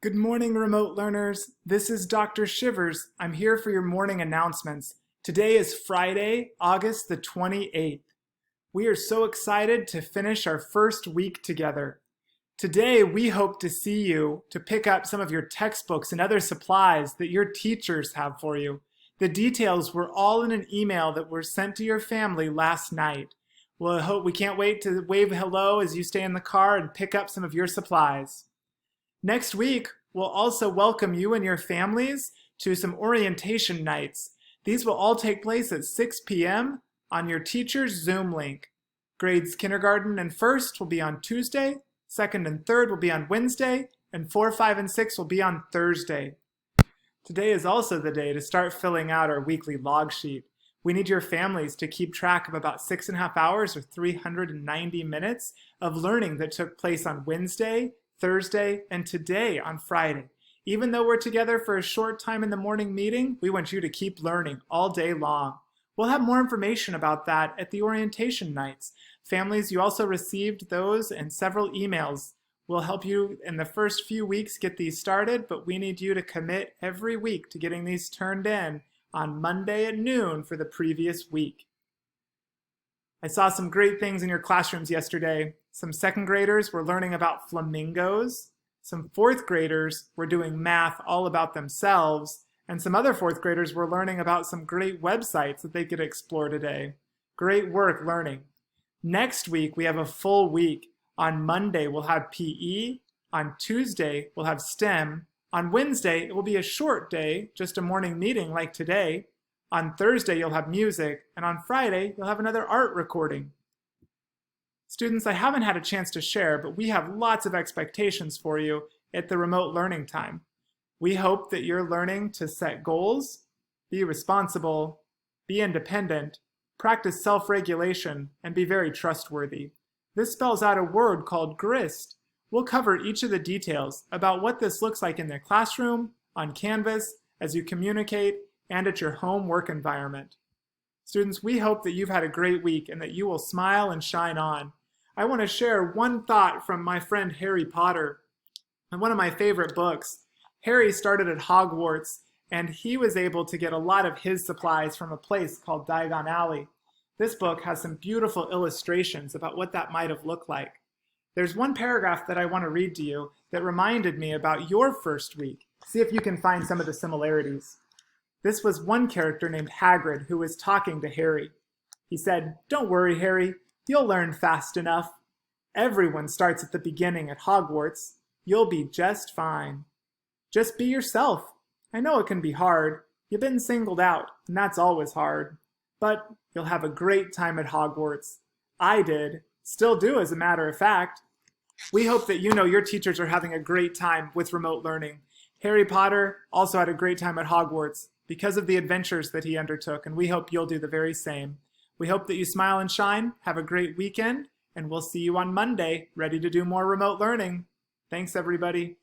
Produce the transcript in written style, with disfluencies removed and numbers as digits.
Good morning, remote learners. This is Dr. Shivers. I'm here for your morning announcements. Today is Friday, August the 28th. We are so excited to finish our first week together. Today, we hope to see you to pick up some of your textbooks and other supplies that your teachers have for you. The details were all in an email that were sent to your family last night. We can't wait to wave hello as you stay in the car and pick up some of your supplies. Next week, we'll also welcome you and your families to some orientation nights. These will all take place at 6 p.m. on your teacher's Zoom link. Grades kindergarten and first will be on Tuesday, second and third will be on Wednesday, and 4, 5, and 6 will be on Thursday. Today is also the day to start filling out our weekly log sheet. We need your families to keep track of about 6.5 hours or 390 minutes of learning that took place on Wednesday, Thursday, and today on Friday. Even though we're together for a short time in the morning meeting, we want you to keep learning all day long. We'll have more information about that at the orientation nights. Families, you also received those and several emails. We'll help you in the first few weeks get these started, but we need you to commit every week to getting these turned in on Monday at noon for the previous week. I saw some great things in your classrooms yesterday. Some second graders were learning about flamingos. Some fourth graders were doing math all about themselves. And some other fourth graders were learning about some great websites that they could explore today. Great work learning. Next week, we have a full week. On Monday, we'll have PE. On Tuesday, we'll have STEM. On Wednesday, it will be a short day, just a morning meeting like today. On Thursday, you'll have music. And on Friday, you'll have another art recording. Students, I haven't had a chance to share, but we have lots of expectations for you at the remote learning time. We hope that you're learning to set goals, be responsible, be independent, practice self-regulation, and be very trustworthy. This spells out a word called GRIST. We'll cover each of the details about what this looks like in the classroom, on Canvas, as you communicate, and at your home work environment. Students, we hope that you've had a great week and that you will smile and shine on. I want to share one thought from my friend Harry Potter, and one of my favorite books. Harry started at Hogwarts, and he was able to get a lot of his supplies from a place called Diagon Alley. This book has some beautiful illustrations about what that might have looked like. There's one paragraph that I want to read to you that reminded me about your first week. See if you can find some of the similarities. This was one character named Hagrid who was talking to Harry. He said, "Don't worry, Harry. You'll learn fast enough. Everyone starts at the beginning at Hogwarts. You'll be just fine. Just be yourself. I know it can be hard. You've been singled out, and that's always hard. But you'll have a great time at Hogwarts. I did. Still do, as a matter of fact." We hope that you know your teachers are having a great time with remote learning. Harry Potter also had a great time at Hogwarts because of the adventures that he undertook, and we hope you'll do the very same. We hope that you smile and shine, have a great weekend, and we'll see you on Monday, ready to do more remote learning. Thanks, everybody.